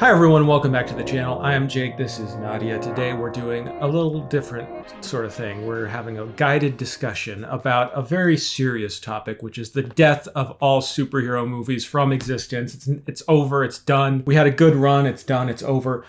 Hi everyone, welcome back to the channel. I am Jake, this is Nadia. Today we're doing a little different sort of thing. We're having a guided discussion about a very serious topic, which is the death of all superhero movies from existence. It's over, it's done. We had a good run, it's done, it's over.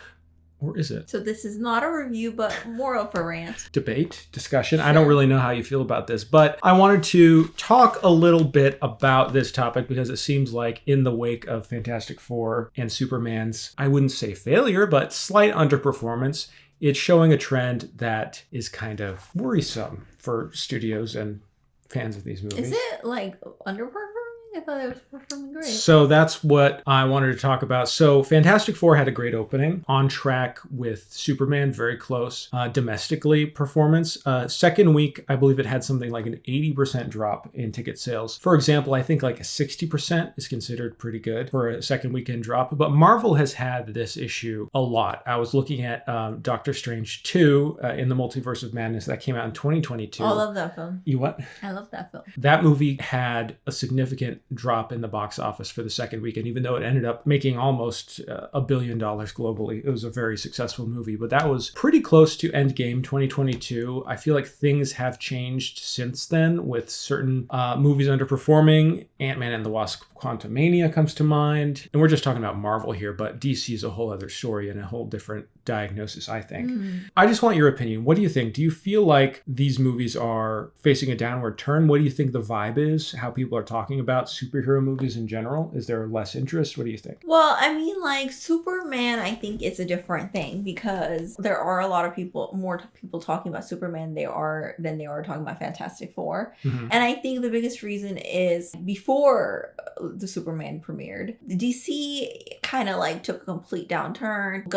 Or is it? So this is not a review, but more of a rant. Debate, discussion. Sure. I don't really know how you feel about this, but I wanted to talk a little bit about this topic because it seems like in the wake of Fantastic Four and Superman's, I wouldn't say failure, but slight underperformance, it's showing a trend that is kind of worrisome for studios and fans of these movies. Is it like underperforming? I thought it was performing great. So that's what I wanted to talk about. So Fantastic Four had a great opening, on track with Superman, very close domestically performance. Second week, I believe it had something like an 80% drop in ticket sales. For example, I think like a 60% is considered pretty good for a second weekend drop. But Marvel has had this issue a lot. I was looking at Doctor Strange 2 in the Multiverse of Madness that came out in 2022. I love that film. You what? I love that film. That movie had a significant drop in the box office for the second weekend, even though it ended up making almost $1 billion globally. It was a very successful movie, but that was pretty close to Endgame 2022. I feel like things have changed since then with certain movies underperforming. Ant-Man and the Wasp: Quantumania comes to mind. And we're just talking about Marvel here, but DC is a whole other story and a whole different diagnosis, I think. I just want your opinion. What do you think? Do you feel like these movies are facing a downward turn? What do you think the vibe is? How people are talking about superhero movies in general? Is there less interest? What do you think? Well, I mean, like Superman, I think it's a different thing because there are a lot of people, more people talking about Superman than they are talking about Fantastic Four. Mm-hmm. And I think the biggest reason is before the Superman premiered, the DC kind of like took a complete downturn.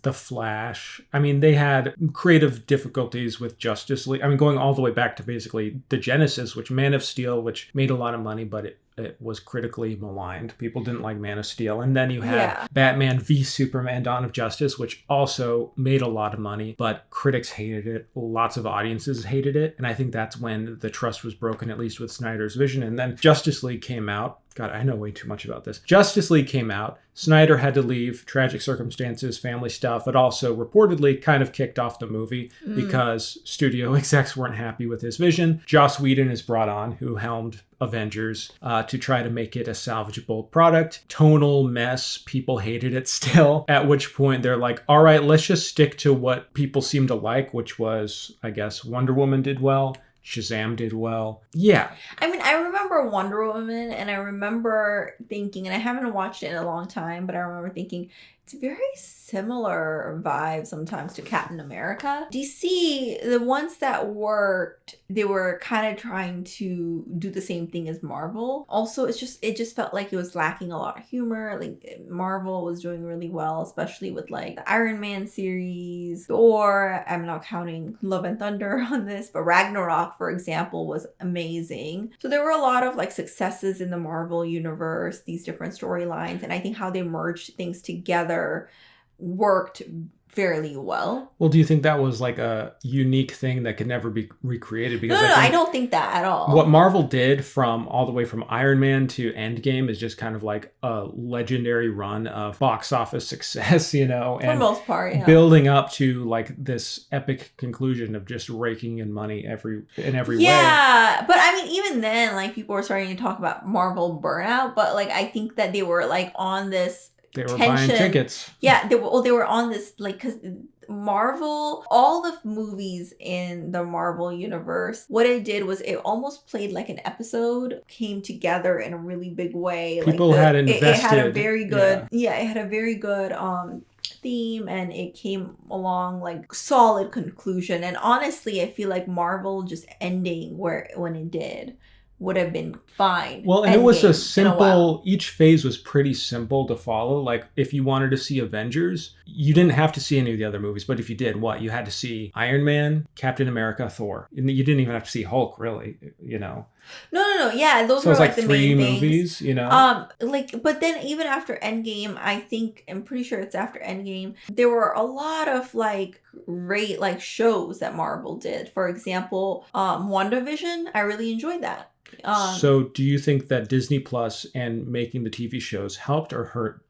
The Flash. I mean, they had creative difficulties with Justice League. I mean, going all the way back to basically the Genesis, which Man of Steel, which made a lot of money, but it was critically maligned. People didn't like Man of Steel. And then you had Batman v Superman: Dawn of Justice, which also made a lot of money, but critics hated it. Lots of audiences hated it. And I think that's when the trust was broken, at least with Snyder's vision. And then Justice League came out. God, I know way too much about this. Justice League came out. Snyder had to leave, tragic circumstances, family stuff, but also reportedly kind of kicked off the movie because studio execs weren't happy with his vision. Joss Whedon is brought on, who helmed Avengers, to try to make it a salvageable product. Tonal mess. People hated it still. At which point they're like, all right, let's just stick to what people seem to like, which was, I guess, Wonder Woman did well. Shazam did well. Yeah. I mean, I remember Wonder Woman and I remember thinking, and I haven't watched it in a long time, but I remember thinking it's very similar vibe sometimes to Captain America. DC, the ones that worked, they were kind of trying to do the same thing as Marvel. Also, it just felt like it was lacking a lot of humor. Like Marvel was doing really well, especially with like the Iron Man series, or I'm not counting Love and Thunder on this, but Ragnarok, for example, was amazing. So there were a lot of like successes in the Marvel universe, these different storylines, and I think how they merged things together worked fairly well. Well, do you think that was like a unique thing that could never be recreated? Because I don't think that at all. What Marvel did from all the way from Iron Man to Endgame is just kind of like a legendary run of box office success, you know, and for the most part, yeah. Building up to like this epic conclusion of just raking in money in every way. Yeah, but I mean, even then, like people were starting to talk about Marvel burnout, but like I think that they were like on this. They were buying tickets. Yeah, they were on this, like, because Marvel, all the movies in the Marvel universe, what it did was it almost played like an episode, came together in a really big way. People had invested. It had a very good, it had a very good theme, and it came along like solid conclusion. And honestly, I feel like Marvel just ending when it did would have been fine. Well, and it was a simple, each phase was pretty simple to follow. Like if you wanted to see Avengers, you didn't have to see any of the other movies, but if you did, you had to see Iron Man, Captain America, Thor. And you didn't even have to see Hulk, really, you know. No. Yeah, those were like the three main movies, things. You know. But then even after Endgame, I'm pretty sure it's after Endgame, there were a lot of like great like shows that Marvel did. For example, WandaVision, I really enjoyed that. So do you think that Disney Plus and making the TV shows helped or hurt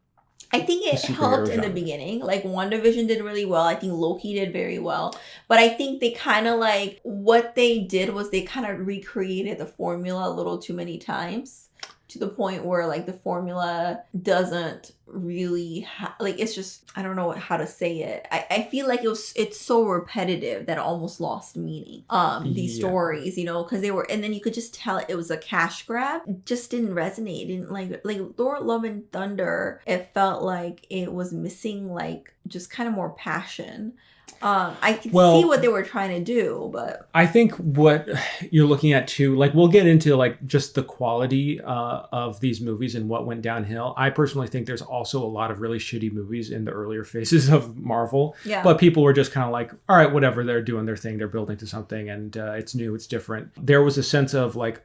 I think it helped in the beginning. Like WandaVision did really well. I think Loki did very well. But I think they kind of like what they did was they kind of recreated the formula a little too many times to the point where like the formula doesn't really like it's just I don't know how to say it. I feel like it's so repetitive that it almost lost meaning. These stories, you know, because they were, and then you could just tell it was a cash grab. It just didn't resonate. It didn't like Thor Love and Thunder. It felt like it was missing like just kind of more passion. I could see what they were trying to do, but I think what you're looking at too, like we'll get into like just the quality of these movies and what went downhill. I personally think there's also a lot of really shitty movies in the earlier phases of Marvel, but people were just kind of like, all right, whatever, they're doing their thing, they're building to something, and it's new, it's different. There was a sense of like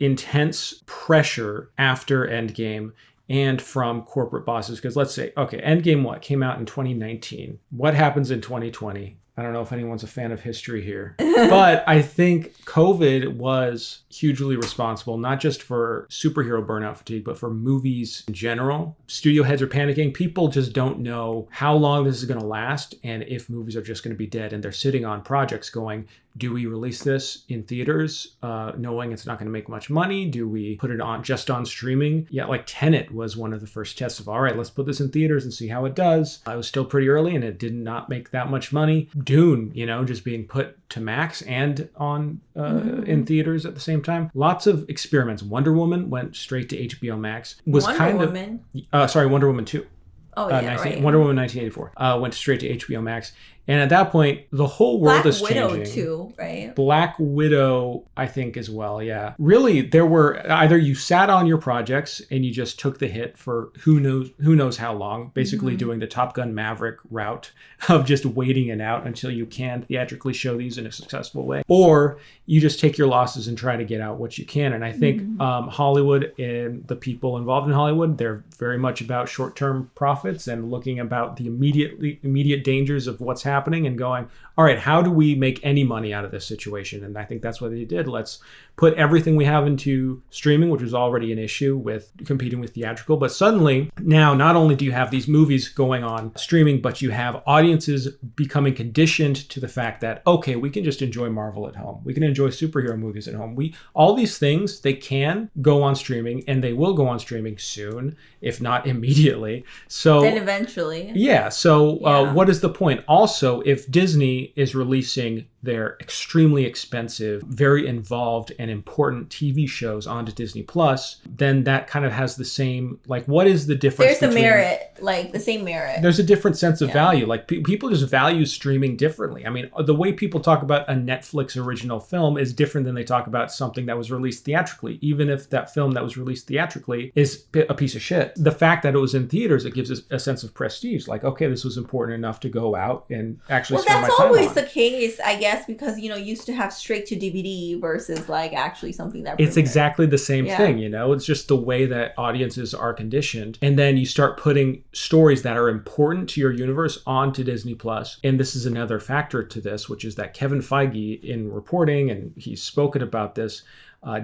intense pressure after Endgame and from corporate bosses. Because let's say, okay, Endgame came out in 2019. What happens in 2020? I don't know if anyone's a fan of history here, but I think COVID was hugely responsible, not just for superhero burnout fatigue, but for movies in general. Studio heads are panicking. People just don't know how long this is going to last and if movies are just going to be dead. And they're sitting on projects going, do we release this in theaters knowing it's not going to make much money? Do we put it on just on streaming? Yeah, like Tenet was one of the first tests of, all right, let's put this in theaters and see how it does. I was still pretty early and it did not make that much money. Dune, you know, just being put to Max and on in theaters at the same time. Lots of experiments. Wonder Woman went straight to HBO Max. Wonder Woman 2. Oh, yeah, right. Wonder Woman 1984 went straight to HBO Max. And at that point, the whole world is changing. Black Widow too, right? Black Widow, I think, as well, yeah. Really, there were either you sat on your projects and you just took the hit for who knows how long, basically doing the Top Gun Maverick route of just waiting it out until you can theatrically show these in a successful way. Or you just take your losses and try to get out what you can. And I think Hollywood and the people involved in Hollywood, they're very much about short-term profits and looking about the immediate dangers of what's happening and going, all right, how do we make any money out of this situation? And I think that's what they did. Let's put everything we have into streaming, which was already an issue with competing with theatrical. But suddenly, now, not only do you have these movies going on streaming, but you have audiences becoming conditioned to the fact that, okay, we can just enjoy Marvel at home. We can enjoy superhero movies at home. All these things, they can go on streaming, and they will go on streaming soon, if not immediately. So then eventually. Yeah. So what is the point? Also, if Disney is releasing their extremely expensive, very involved and important TV shows onto Disney Plus, then that kind of has the same, like, what is the difference? There's the merit, like the same merit. There's a different sense of value. Like people just value streaming differently. I mean, the way people talk about a Netflix original film is different than they talk about something that was released theatrically, even if that film that was released theatrically is a piece of shit. The fact that it was in theaters, it gives us a sense of prestige. Like, okay, this was important enough to go out and actually spend my time on. Well, that's always the case, I guess, because, you know, used to have straight to DVD versus like actually something that it's exactly the same thing, you know. It's just the way that audiences are conditioned. And then you start putting stories that are important to your universe onto Disney Plus. And this is another factor to this, which is that Kevin Feige, in reporting, and he's spoken about this,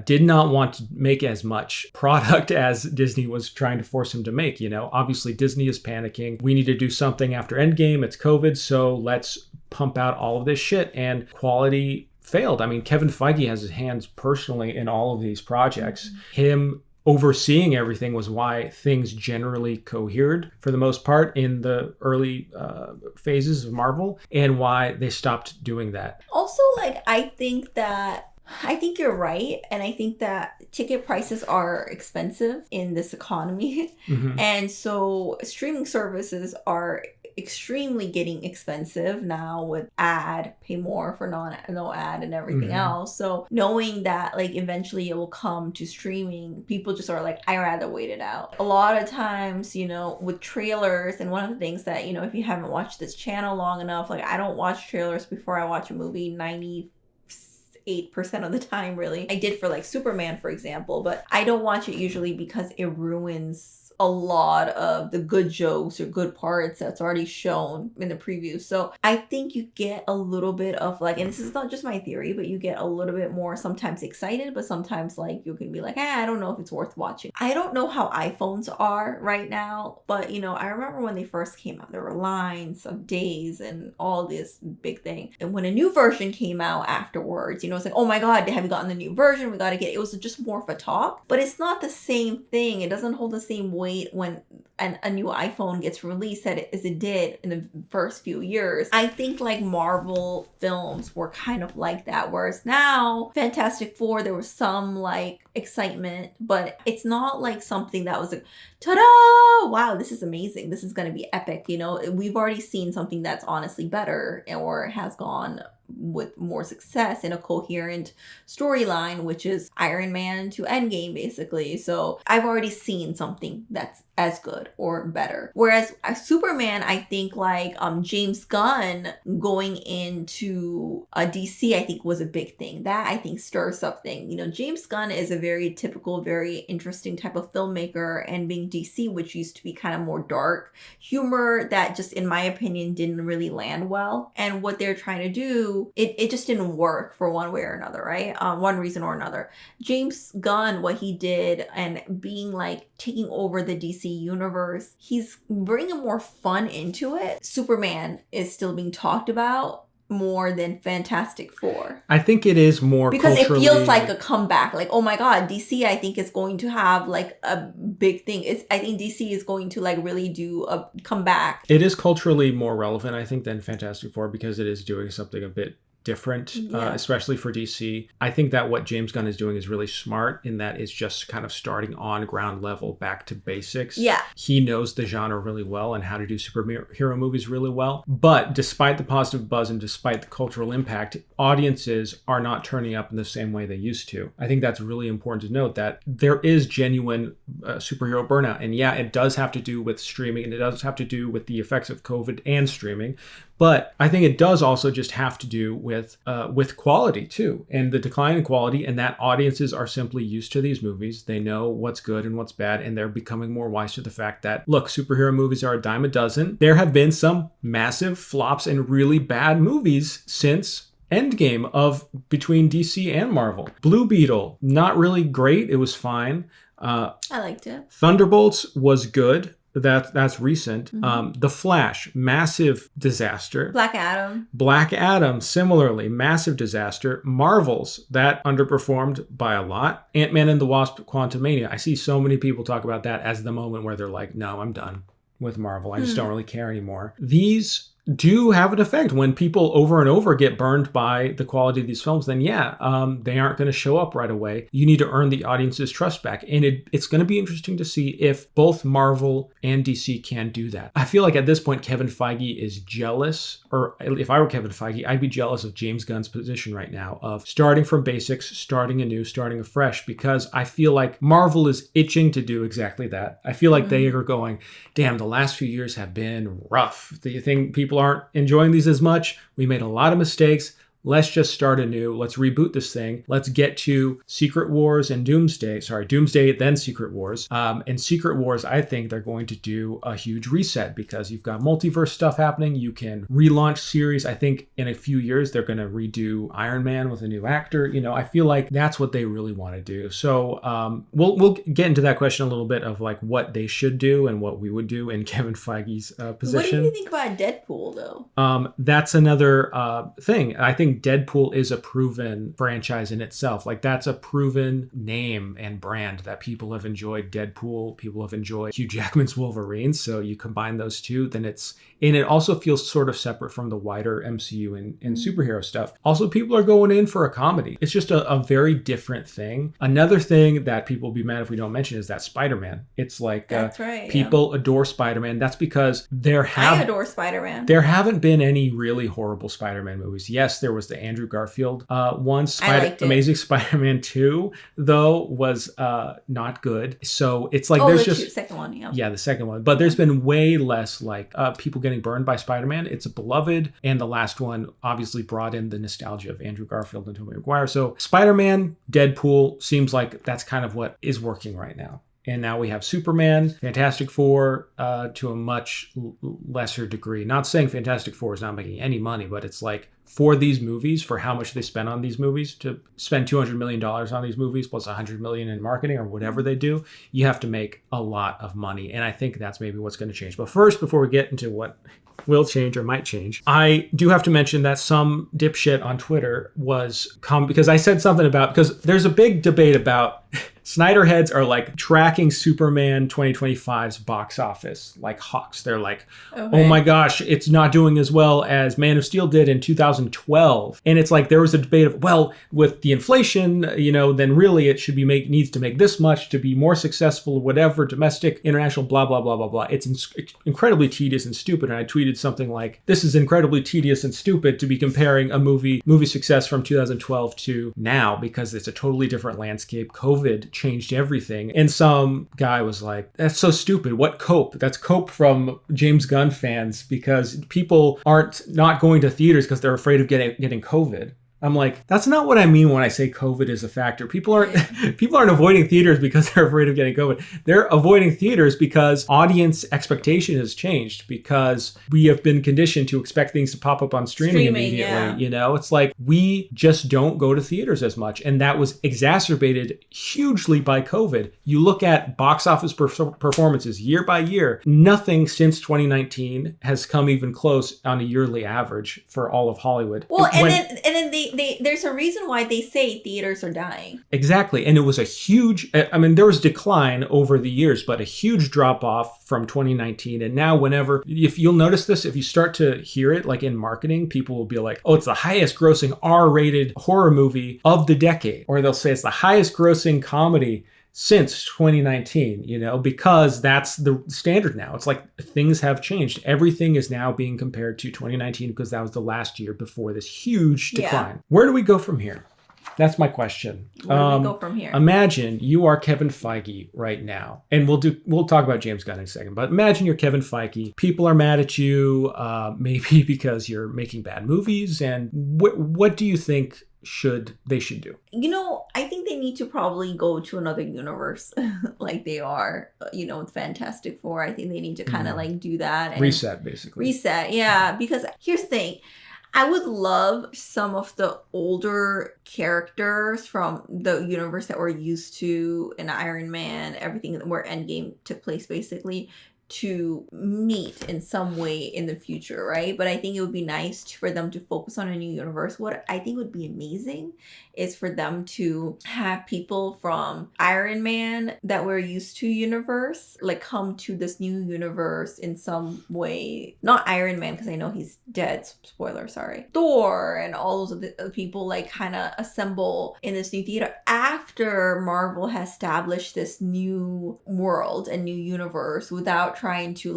did not want to make as much product as Disney was trying to force him to make. You know, obviously Disney is panicking. We need to do something after Endgame. It's COVID, so let's pump out all of this shit. And quality failed. I mean, Kevin Feige has his hands personally in all of these projects. Him overseeing everything was why things generally cohered for the most part in the early phases of Marvel, and why they stopped doing that. Also, like, I think you're right. And I think that ticket prices are expensive in this economy. And so streaming services are extremely getting expensive now with pay more for no ad and everything else. So knowing that like eventually it will come to streaming, people just are like, I'd rather wait it out. A lot of times, you know, with trailers, and one of the things that, you know, if you haven't watched this channel long enough, like I don't watch trailers before I watch a movie 98% of the time, really. I did for like Superman, for example, but I don't watch it usually because it ruins a lot of the good jokes or good parts that's already shown in the preview. So I think you get a little bit of like, and this is not just my theory, but you get a little bit more sometimes excited, but sometimes like you can be like, I don't know if it's worth watching. I don't know how iPhones are right now, but you know, I remember when they first came out, there were lines of days and all this big thing. And when a new version came out afterwards, you know, it's like, oh my God, they haven't gotten the new version. We got to get it. Was just more of a talk, but it's not the same thing. It doesn't hold the same weight when a new iPhone gets released as it did in the first few years. I think like Marvel films were kind of like that, whereas now Fantastic Four, there was some like excitement, but it's not like something that was like, ta-da! Wow, this is amazing. This is going to be epic. You know, we've already seen something that's honestly better or has gone with more success in a coherent storyline, which is Iron Man to Endgame, basically. So I've already seen something that's as good or better. Whereas Superman, I think like James Gunn going into DC, I think was a big thing. That I think stirs up thing. You know, James Gunn is a very typical, very interesting type of filmmaker, and being DC, which used to be kind of more dark humor that just, in my opinion, didn't really land well. And what they're trying to do, it just didn't work for one way or another, right? One reason or another. James Gunn, what he did and being like taking over the DC universe, he's bringing more fun into it. Superman is still being talked about more than Fantastic Four. I think it is more because culturally... it feels like a comeback. Like, oh my God, DC I think is going to have like a big thing. I think DC is going to like really do a comeback. It is culturally more relevant, I think, than Fantastic Four because it is doing something a bit different, especially for DC. I think that what James Gunn is doing is really smart in that it's just kind of starting on ground level back to basics. Yeah. He knows the genre really well and how to do superhero movies really well. But despite the positive buzz and despite the cultural impact, audiences are not turning up in the same way they used to. I think that's really important to note that there is genuine superhero burnout. And yeah, it does have to do with streaming and it does have to do with the effects of COVID and streaming. But I think it does also just have to do with quality too, and the decline in quality, and that audiences are simply used to these movies. They know what's good and what's bad, and they're becoming more wise to the fact that, look, superhero movies are a dime a dozen. There have been some massive flops and really bad movies since Endgame of between DC and Marvel. Blue Beetle, not really great. It was fine. I liked it. Thunderbolts was good. That's recent. Mm-hmm. The Flash, massive disaster. Black Adam, similarly, massive disaster. Marvels, that underperformed by a lot. Ant-Man and the Wasp, Quantumania. I see so many people talk about that as the moment where they're like, no, I'm done with Marvel. I just don't really care anymore. These do have an effect. When people over and over get burned by the quality of these films, then they aren't going to show up right away. You need to earn the audience's trust back. And it's going to be interesting to see if both Marvel and DC can do that. I feel like at this point, Kevin Feige is jealous, or if I were Kevin Feige, I'd be jealous of James Gunn's position right now of starting from basics, starting anew, starting afresh, because I feel like Marvel is itching to do exactly that. I feel like they are going, damn, the last few years have been rough. Do you think people aren't enjoying these as much? We made a lot of mistakes. Let's just start anew. Let's reboot this thing. Let's get to Secret Wars and Doomsday, then Secret Wars. And Secret Wars, I think they're going to do a huge reset because you've got multiverse stuff happening. You can relaunch series. I think in a few years, they're going to redo Iron Man with a new actor. You know, I feel like that's what they really want to do. So we'll get into that question a little bit of like what they should do and what we would do in Kevin Feige's position. What do you think about Deadpool, though? That's another thing. I think Deadpool is a proven franchise in itself. Like that's a proven name and brand that people have enjoyed. Deadpool, people have enjoyed Hugh Jackman's Wolverine. So you combine those two, then it also feels sort of separate from the wider MCU and superhero stuff. Also, people are going in for a comedy. It's just a very different thing. Another thing that people will be mad if we don't mention is that Spider-Man. It's like that's right, people adore Spider-Man. That's because I adore Spider-Man. There haven't been any really horrible Spider-Man movies. Yes, there was the Andrew Garfield one. Amazing Spider-Man 2, though, was not good. So it's like there's just... second one, yeah, the second one. But there's been way less like people getting burned by Spider-Man. It's beloved. And the last one obviously brought in the nostalgia of Andrew Garfield and Tobey Maguire. So Spider-Man, Deadpool seems like that's kind of what is working right now. And now we have Superman, Fantastic Four to a much lesser degree. Not saying Fantastic Four is not making any money, but it's like for these movies, for how much they spend on these movies, to spend $200 million on these movies plus $100 million in marketing or whatever they do, you have to make a lot of money. And I think that's maybe what's going to change. But first, before we get into what will change or might change, I do have to mention that some dipshit on Twitter because I said something about, because there's a big debate about Snyder heads are like tracking Superman 2025's box office like hawks. They're like, oh my gosh, it's not doing as well as Man of Steel did in 2012. And it's like there was a debate of, well, with the inflation, then really it should be needs to make this much to be more successful, whatever, domestic, international, blah, blah, blah, blah, blah. It's incredibly tedious and stupid. And I tweeted something like, this is incredibly tedious and stupid to be comparing a movie success from 2012 to now, because it's a totally different landscape. COVID changed everything. And some guy was like, that's so stupid. What cope? That's cope from James Gunn fans, because people aren't not going to theaters because they're afraid of getting COVID. I'm like, that's not what I mean when I say COVID is a factor. People aren't avoiding theaters because they're afraid of getting COVID. They're avoiding theaters because audience expectation has changed, because we have been conditioned to expect things to pop up on streaming immediately. Yeah. It's like we just don't go to theaters as much. And that was exacerbated hugely by COVID. You look at box office performances year by year, nothing since 2019 has come even close on a yearly average for all of Hollywood. Well, then there's a reason why they say theaters are dying. Exactly. And it was a huge, there was decline over the years, but a huge drop off from 2019. And now if you'll notice this, if you start to hear it, like in marketing, people will be like, oh, it's the highest grossing R-rated horror movie of the decade. Or they'll say it's the highest grossing comedy since 2019, because that's the standard now. It's like things have changed. Everything is now being compared to 2019 because that was the last year before this huge decline. Yeah. Where do we go from here? That's my question. Where do we go from here? Imagine you are Kevin Feige right now, and we'll talk about James Gunn in a second, but imagine you're Kevin Feige. People are mad at you, maybe because you're making bad movies. And what do you think they should do? I think they need to probably go to another universe like they are, with Fantastic Four. I think they need to kind of like do that. And reset, basically. Reset, yeah. Because here's the thing. I would love some of the older characters from the universe that we're used to in Iron Man, everything where Endgame took place, basically, to meet in some way in the future, right? But I think it would be nice for them to focus on a new universe. What I think would be amazing is for them to have people from Iron Man that we're used to universe, like come to this new universe in some way. Not Iron Man, because I know he's dead. Spoiler, sorry. Thor and all those other people like kind of assemble in this new theater after Marvel has established this new world and new universe without trying to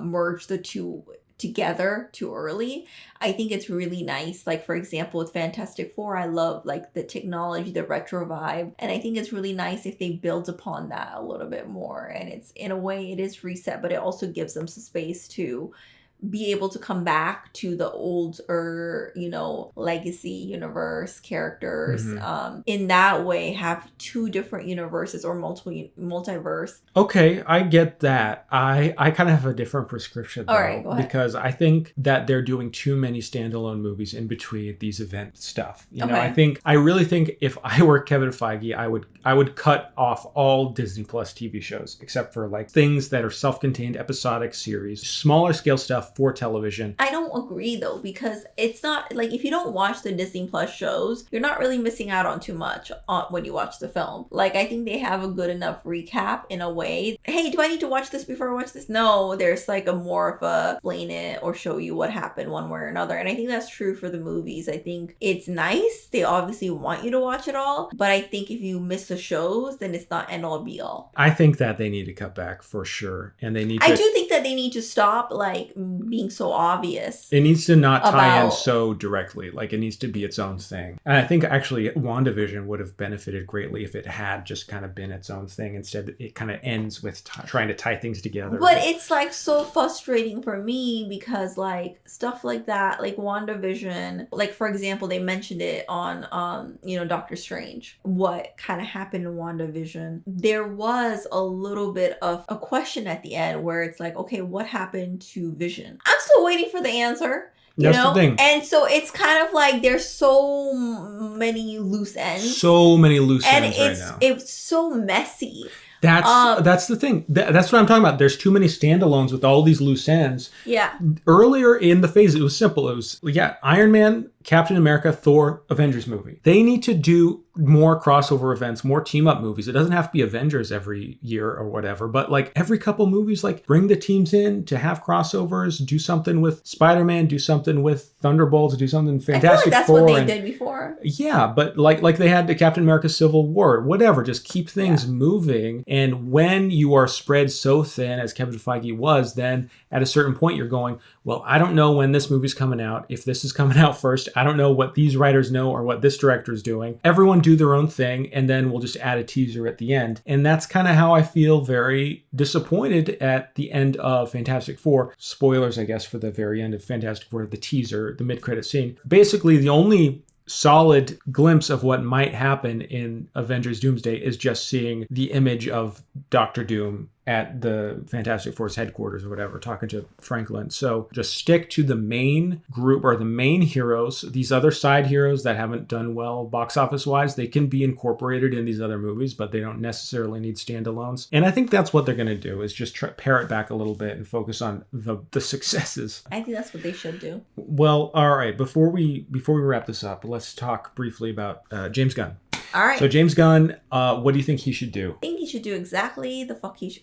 merge the two together too early. I think it's really nice. Like, for example, with Fantastic Four, I love the technology, the retro vibe. And I think it's really nice if they build upon that a little bit more. And it's, in a way, it is reset, but it also gives them some space to be able to come back to the older, legacy universe characters. Mm-hmm. In that way, have two different universes or multiverse. Okay, I get that. I kind of have a different prescription, though. All right, go ahead. Because I think that they're doing too many standalone movies in between these event stuff. I really think if I were Kevin Feige, I would cut off all Disney Plus TV shows except for things that are self-contained episodic series, smaller scale stuff for television. I don't agree though, because it's not if you don't watch the Disney Plus shows, you're not really missing out on too much when you watch the film. I think they have a good enough recap in a way. Hey, do I need to watch this before I watch this? No, there's a more of a explain it or show you what happened one way or another. And I think that's true for the movies. I think it's nice. They obviously want you to watch it all, but I think if you miss the shows, then it's not end all be all. I think that they need to cut back for sure. And they need I do think that they need to stop being so obvious. It needs to not tie in About- so directly. Like, it needs to be its own thing. And I think actually WandaVision would have benefited greatly if it had just kind of been its own thing. Instead, it kind of ends with trying to tie things together. But it's like so frustrating for me because like stuff like that, like WandaVision, like for example, they mentioned it on Doctor Strange. What kind of happened in WandaVision? There was a little bit of a question at the end where it's like, okay, what happened to Vision? I'm still waiting for the answer. That's the thing. And so it's kind of like there's so many loose ends. So many loose ends right now. It's so messy. That's the thing. That's what I'm talking about. There's too many standalones with all these loose ends. Yeah. Earlier in the phase, it was simple. It was, Iron Man, Captain America, Thor, Avengers movie. They need to do more crossover events, more team up movies. It doesn't have to be Avengers every year or whatever, but like every couple movies, like bring the teams in to have crossovers, do something with Spider-Man, do something with Thunderbolts, do something Fantastic I feel like that's Four. what they did before. Yeah, but like they had the Captain America Civil War, whatever, just keep things moving. And when you are spread so thin as Kevin Feige was, then at a certain point you're going, well, I don't know when this movie's coming out. If this is coming out first, I don't know what these writers know or what this director is doing. Everyone do their own thing, and then we'll just add a teaser at the end. And that's kind of how I feel very disappointed at the end of Fantastic Four. Spoilers, I guess, for the very end of Fantastic Four, the teaser, the mid-credit scene. Basically, the only solid glimpse of what might happen in Avengers Doomsday is just seeing the image of Doctor Doom at the Fantastic Four's headquarters or whatever, talking to Franklin. So just stick to the main group or the main heroes. These other side heroes that haven't done well box office wise, they can be incorporated in these other movies, but they don't necessarily need standalones. And I think that's what they're going to do, is just pare it back a little bit and focus on the successes. I think that's what they should do. Well, all right. Before we wrap this up, let's talk briefly about James Gunn. All right. So James Gunn, what do you think he should do? I think he should do exactly the fuck he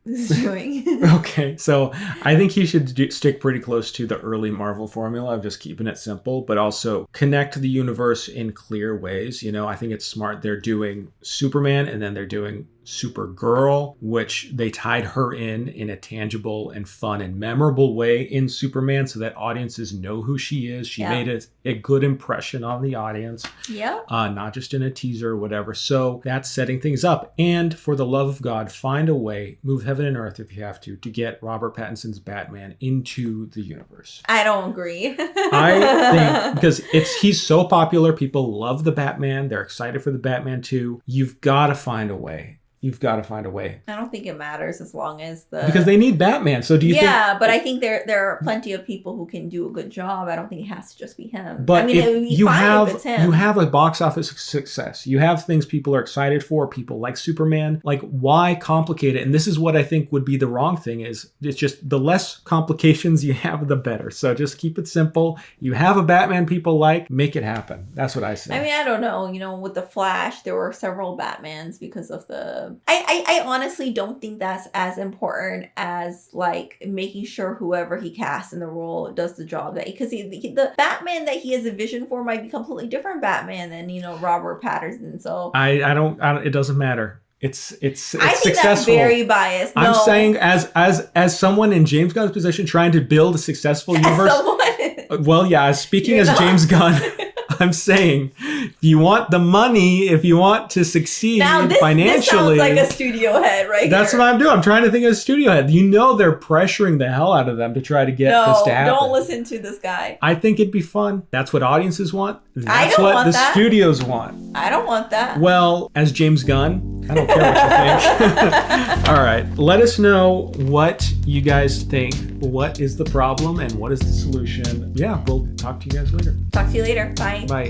is doing. Okay, so I think he should stick pretty close to the early Marvel formula of just keeping it simple, but also connect the universe in clear ways. I think it's smart. They're doing Superman and then they're doing Supergirl, which they tied her in a tangible and fun and memorable way in Superman so that audiences know who she is. She made a good impression on the audience. Yeah. Not just in a teaser or whatever. So that's setting things up. And for the love of God, find a way, move heaven and earth if you have to get Robert Pattinson's Batman into the universe. I don't agree. I think because he's so popular, people love the Batman. They're excited for the Batman 2. You've got to find a way. You've got to find a way. I don't think it matters as long as because they need Batman. So do you think? Yeah, but I think there are plenty of people who can do a good job. I don't think it has to just be him. But I mean, it would be fine if it's him. You have a box office success. You have things people are excited for. People like Superman. Like, why complicate it? And this is what I think would be the wrong thing. Is it's just the less complications you have, the better. So just keep it simple. You have a Batman people like, make it happen. That's what I say. I mean, I don't know. With the Flash, there were several Batmans because of the. I honestly don't think that's as important as like making sure whoever he casts in the role does the job because the Batman that he has a vision for might be completely different Batman than Robert Pattinson. So I don't. It doesn't matter. It's I think successful. That's very biased. No. I'm saying as someone in James Gunn's position trying to build a successful universe. Well, yeah. Speaking as James Gunn. I'm saying, if you want the money, if you want to succeed financially. This sounds like a studio head, right? That's what I'm doing. I'm trying to think of a studio head. They're pressuring the hell out of them to try to get this to happen. Don't listen to this guy. I think it'd be fun. That's what audiences want. I don't want that. Studios want. I don't want that. Well, as James Gunn, I don't care what you think. All right. Let us know what you guys think. What is the problem and what is the solution? Yeah, we'll talk to you guys later. Talk to you later. Bye. Bye.